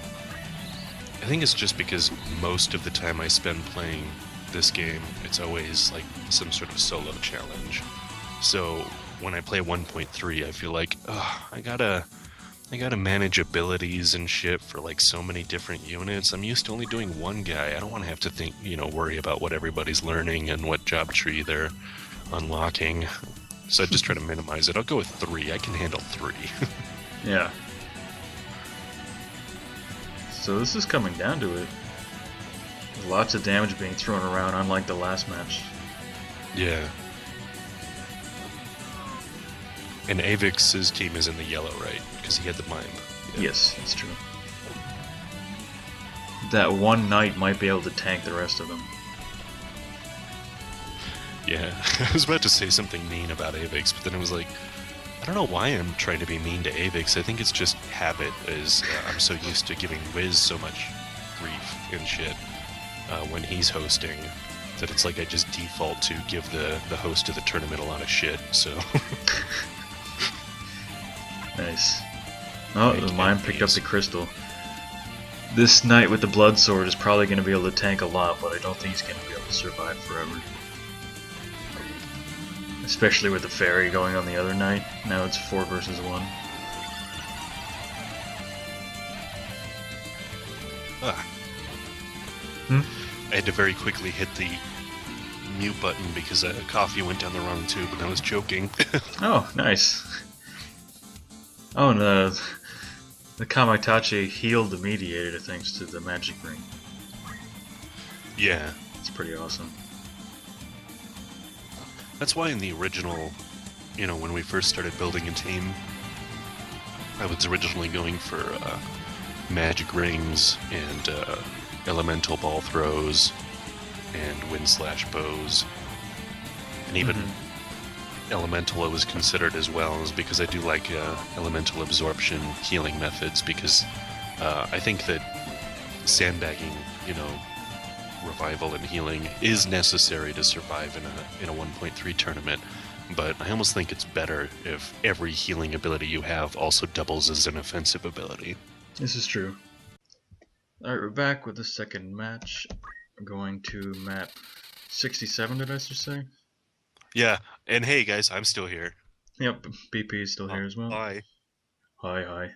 think it's just because most of the time I spend playing this game, it's always like some sort of solo challenge. So when I play 1.3, I feel like, I gotta manage abilities and shit for like so many different units. I'm used to only doing 1 guy. I don't want to have to worry about what everybody's learning and what job tree they're unlocking. So I just try to minimize it. I'll go with 3. I can handle 3. Yeah. So this is coming down to it. There's lots of damage being thrown around, unlike the last match. Yeah. And Avix's team is in the yellow, right? Because he had the mime. Yeah. Yes, that's true. That one knight might be able to tank the rest of them. Yeah, I was about to say something mean about Avix, but then I was like, I don't know why I'm trying to be mean to Avix. I think it's just habit, as I'm so used to giving Wiz so much grief and shit when he's hosting, that it's like I just default to give the host of the tournament a lot of shit, so... Nice. Oh, the mine picked up the crystal. This knight with the blood sword is probably going to be able to tank a lot, but I don't think he's going to be able to survive forever. Especially with the fairy going on the other knight. Now it's 4 versus 1. Ah. Hmm? I had to very quickly hit the mute button because coffee went down the wrong tube and I was choking. Oh, nice. Oh, and the Kamitachi healed the mediator thanks to the magic ring. Yeah. It's pretty awesome. That's why in the original, you know, when we first started building a team, I was originally going for magic rings and elemental ball throws and wind slash bows. And even elemental was considered as well, is because I do like elemental absorption healing methods, because I think that sandbagging, you know, revival and healing is necessary to survive in a 1.3 tournament, but I almost think it's better if every healing ability you have also doubles as an offensive ability. This is true. Alright, we're back with the second match. We're going to map 67, did I just say? Yeah, and hey guys, I'm still here. Yep, BP is still here as well. Hi. Hi.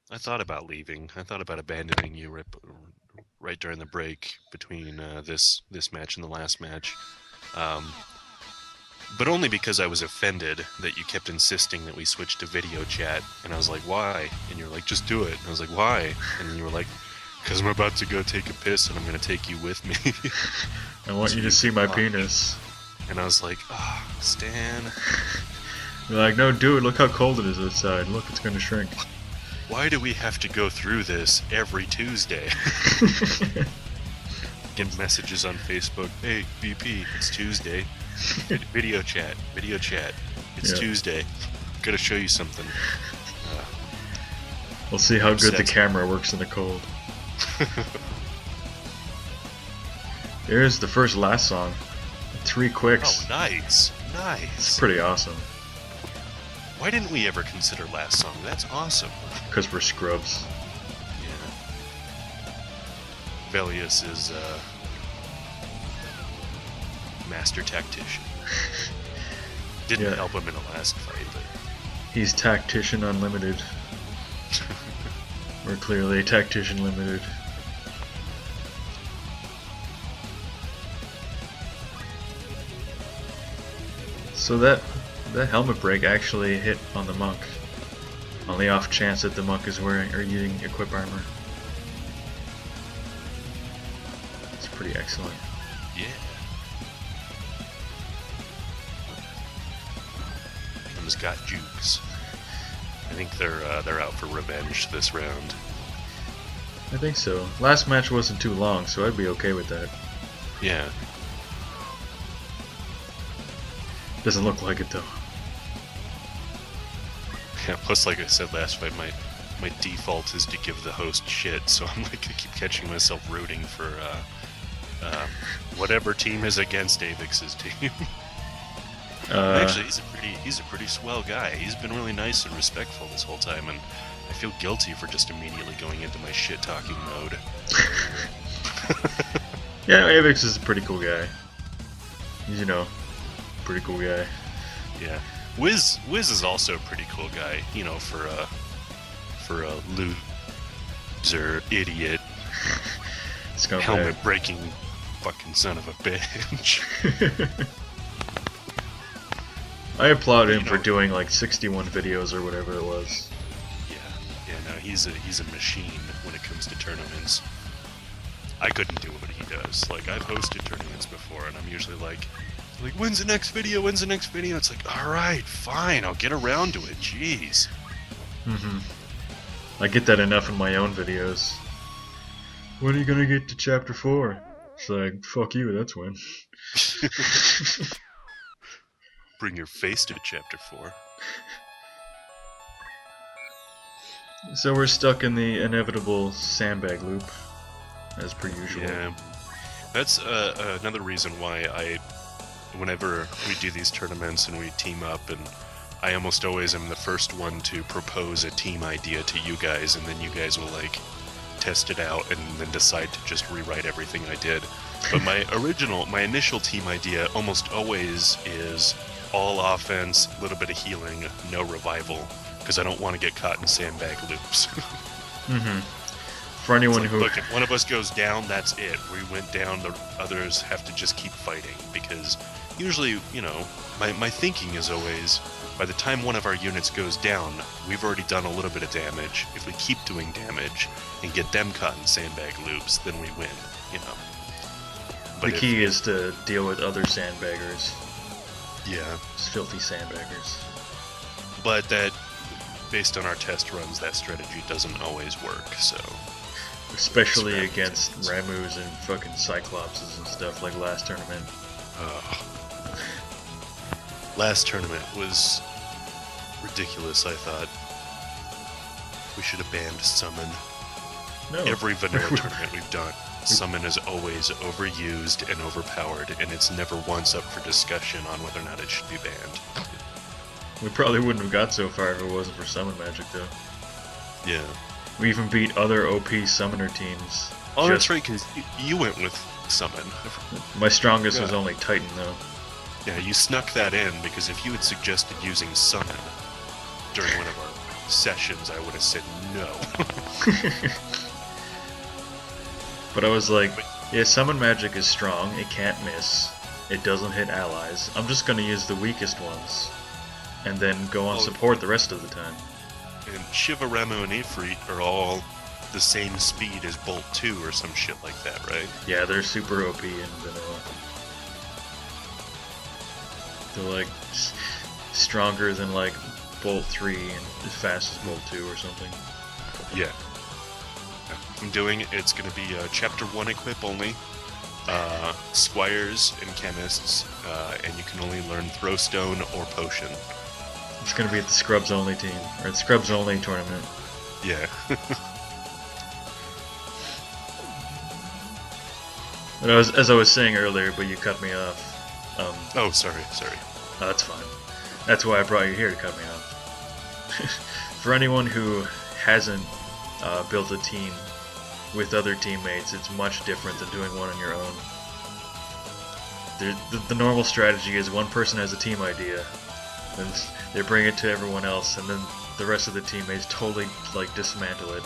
I thought about leaving. I thought about abandoning you right during the break between this match and the last match. But only because I was offended that you kept insisting that we switch to video chat. And I was like, why? And you're like, just do it. And I was like, why? And then you were like, because I'm about to go take a piss and I'm going to take you with me. I want you to see my penis. And I was like, ah, oh, Stann. You're like, no, dude, look how cold it is outside. Look, it's going to shrink. Why do we have to go through this every Tuesday? Get messages on Facebook. Hey, BP, it's Tuesday. Video chat. It's Tuesday. Gotta show you something. We'll see how good the camera works in the cold. Here's the first last song. 3 quicks. Oh, nice. It's pretty awesome. Why didn't we ever consider last song? That's awesome. Because we're scrubs. Yeah. Velius is master tactician. Didn't help him in the last fight, but he's tactician unlimited. We're clearly tactician limited. So that helmet break actually hit on the monk, on the off chance that the monk is wearing or using equip armor. It's pretty excellent. Yeah. He's got jukes. I think they're out for revenge this round. I think so. Last match wasn't too long, so I'd be okay with that. Yeah. Doesn't look like it though. Yeah, plus like I said last fight, my default is to give the host shit, so I'm like, I keep catching myself rooting for whatever team is against Avix's team. Actually, he's a pretty swell guy. He's been really nice and respectful this whole time, and I feel guilty for just immediately going into my shit-talking mode. Yeah, Avix is a pretty cool guy. He's, you know, pretty cool guy. Yeah, Wiz is also a pretty cool guy. You know, for a loser, idiot, helmet breaking, fucking son of a bitch. I applaud him for doing like 61 videos or whatever it was. Yeah, no, he's a machine when it comes to tournaments. I couldn't do what he does. Like, I've hosted tournaments before, and I'm usually like, when's the next video? When's the next video? It's like, all right, fine, I'll get around to it. Jeez. I get that enough in my own videos. When are you gonna get to chapter 4? It's like, fuck you, that's when. Bring your face to chapter 4. So we're stuck in the inevitable sandbag loop, as per usual. Yeah. That's another reason why whenever we do these tournaments and we team up, and I almost always am the first one to propose a team idea to you guys, and then you guys will like test it out and then decide to just rewrite everything I did. But my initial team idea almost always is all offense, a little bit of healing, no revival, because I don't want to get caught in sandbag loops. For anyone who... Look, if one of us goes down, that's it. We went down, the others have to just keep fighting, because usually, you know, my thinking is always, by the time one of our units goes down, we've already done a little bit of damage. If we keep doing damage and get them caught in sandbag loops, then we win, you know. But the key is to deal with other sandbaggers. Yeah. Just filthy sandbaggers. But that, based on our test runs, that strategy doesn't always work, so... Especially against Ramus and fucking Cyclopses and stuff like last tournament. Last tournament was ridiculous, I thought. We should have banned Summon. No. Every vanilla tournament we've done, Summon is always overused and overpowered, and it's never once up for discussion on whether or not it should be banned. We probably wouldn't have got so far if it wasn't for Summon Magic, though. Yeah. We even beat other OP Summoner teams. Oh, that's right, because you went with Summon. My strongest was only Titan, though. Yeah, you snuck that in, because if you had suggested using Summon during one of our sessions, I would have said no. But I was like, yeah, Summon Magic is strong, it can't miss, it doesn't hit allies. I'm just gonna use the weakest ones, and then go on support the rest of the time. And Shiva, Ramu, and Ifrit are all the same speed as Bolt 2 or some shit like that, right? Yeah, they're super OP in vanilla. They're like stronger than like Bolt 3 and as fast as Bolt 2 or something. Yeah. I'm doing, it's going to be Chapter 1 equip only. Squires and Chemists, and you can only learn Throwstone or Potion. It's gonna be at the Scrubs only team, or the Scrubs only tournament. Yeah. But as I was saying earlier, but you cut me off. Oh, sorry. No, that's fine. That's why I brought you here, to cut me off. For anyone who hasn't built a team with other teammates, it's much different than doing one on your own. The normal strategy is one person has a team idea, then they bring it to everyone else, and then the rest of the teammates totally like dismantle it.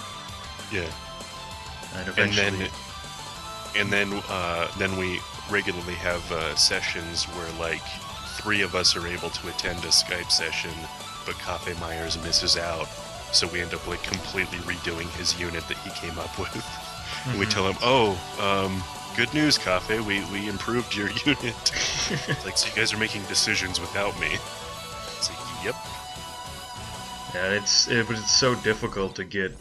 Yeah. And eventually, and then we regularly have sessions where like 3 of us are able to attend a Skype session, but Cafe Myers misses out, so we end up like completely redoing his unit that he came up with. Mm-hmm. And we tell him, good news, Cafe, we improved your unit. Like, so you guys are making decisions without me. It's like, yep. Yeah, but it's so difficult to get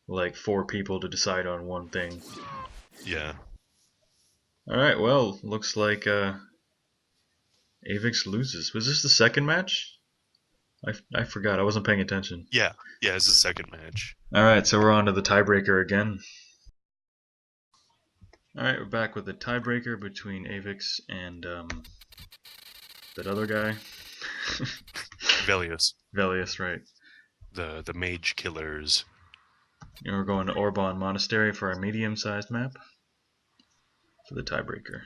like 4 people to decide on one thing. Yeah. Alright, well, looks like Avix loses. Was this the second match? I forgot, I wasn't paying attention. Yeah, it's the second match. Alright, so we're on to the tiebreaker again. Alright, we're back with the tiebreaker between Avix and that other guy. Velius. Velius, right. The Mage killers. And we're going to Orbon Monastery for our medium-sized map for the tiebreaker.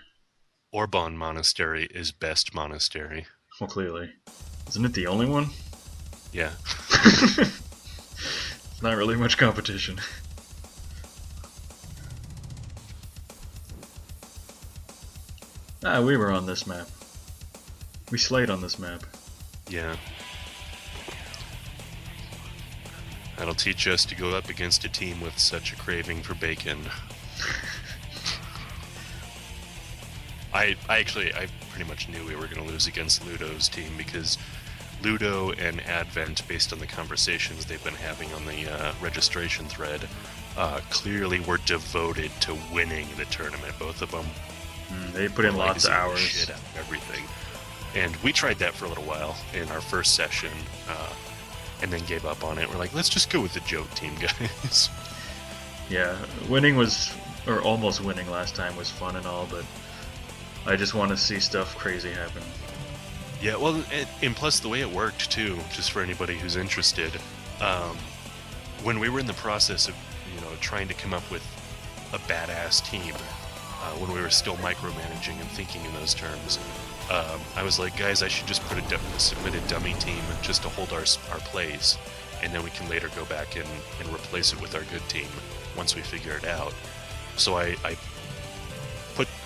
Orbon Monastery is best monastery. Well, clearly. Isn't it the only one? Yeah. It's not really much competition. We were on this map. We slayed on this map. Yeah. That'll teach us to go up against a team with such a craving for bacon. I pretty much knew we were going to lose against Ludo's team, because Ludo and Advent, based on the conversations they've been having on the registration thread, clearly were devoted to winning the tournament. Both of them. They put in lots of hours. Shit out of everything. And we tried that for a little while in our first session, and then gave up on it. We're like, let's just go with the joke team, guys. Yeah, winning was, or almost winning last time was fun and all, but I just want to see stuff crazy happen. Yeah, well, and plus the way it worked too, just for anybody who's interested, when we were in the process of, trying to come up with a badass team, when we were still micromanaging and thinking in those terms, I was like, guys, I should just submit a dummy team just to hold our place, and then we can later go back and replace it with our good team once we figure it out. So I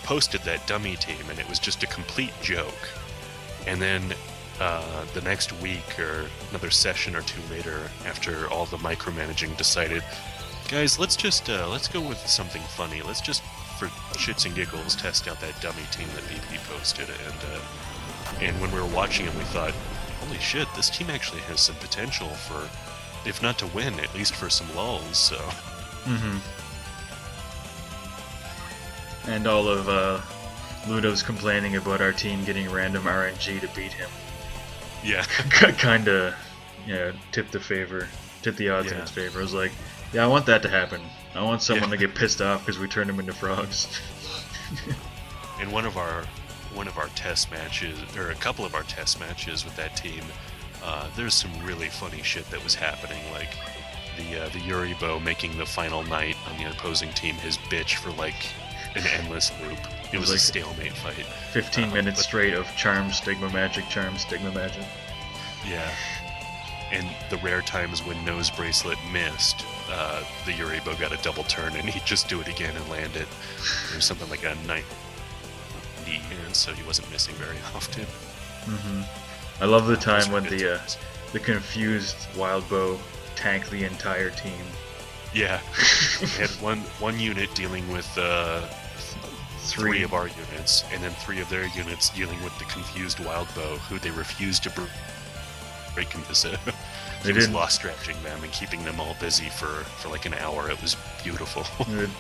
posted that dummy team, and it was just a complete joke. And then the next week or another session or two later, after all the micromanaging, decided, guys, let's go with something funny. Let's just, for shits and giggles, test out that dummy team that BP posted. And when we were watching it, we thought, holy shit, this team actually has some potential for, if not to win, at least for some lulls. So. And all of Ludo's complaining about our team getting random RNG to beat him. Yeah. Kinda, tipped the odds in his favor. I was like, yeah, I want that to happen. I want someone to get pissed off because we turned him into frogs. In one of our test matches, or a couple of our test matches with that team, there's some really funny shit that was happening, like the Uribo making the final night on the opposing team his bitch for like an endless loop. It was like a stalemate fight. 15 minutes straight of charm, stigma, magic, charm, stigma, magic. Yeah. And the rare times when Nose Bracelet missed, the Uribo got a double turn and he'd just do it again and land it. It was something like a 90, and so he wasn't missing very often. I love the time when the confused Wild Bow tanked the entire team. Yeah. We had one unit dealing with three of our units, and then three of their units dealing with the confused Wild Bow, who they refused to break him. He was lost stretching them and keeping them all busy for like an hour. It was beautiful.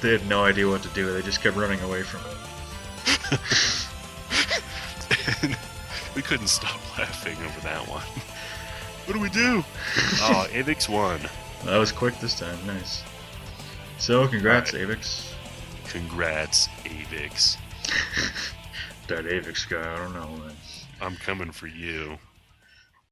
They had no idea what to do. They just kept running away from it. And we couldn't stop laughing over that one. What do we do? Oh, Avix won. That was quick this time. Nice. So, congrats, Avix. Congrats, Avix. That Avix guy, I don't know, man. I'm coming for you.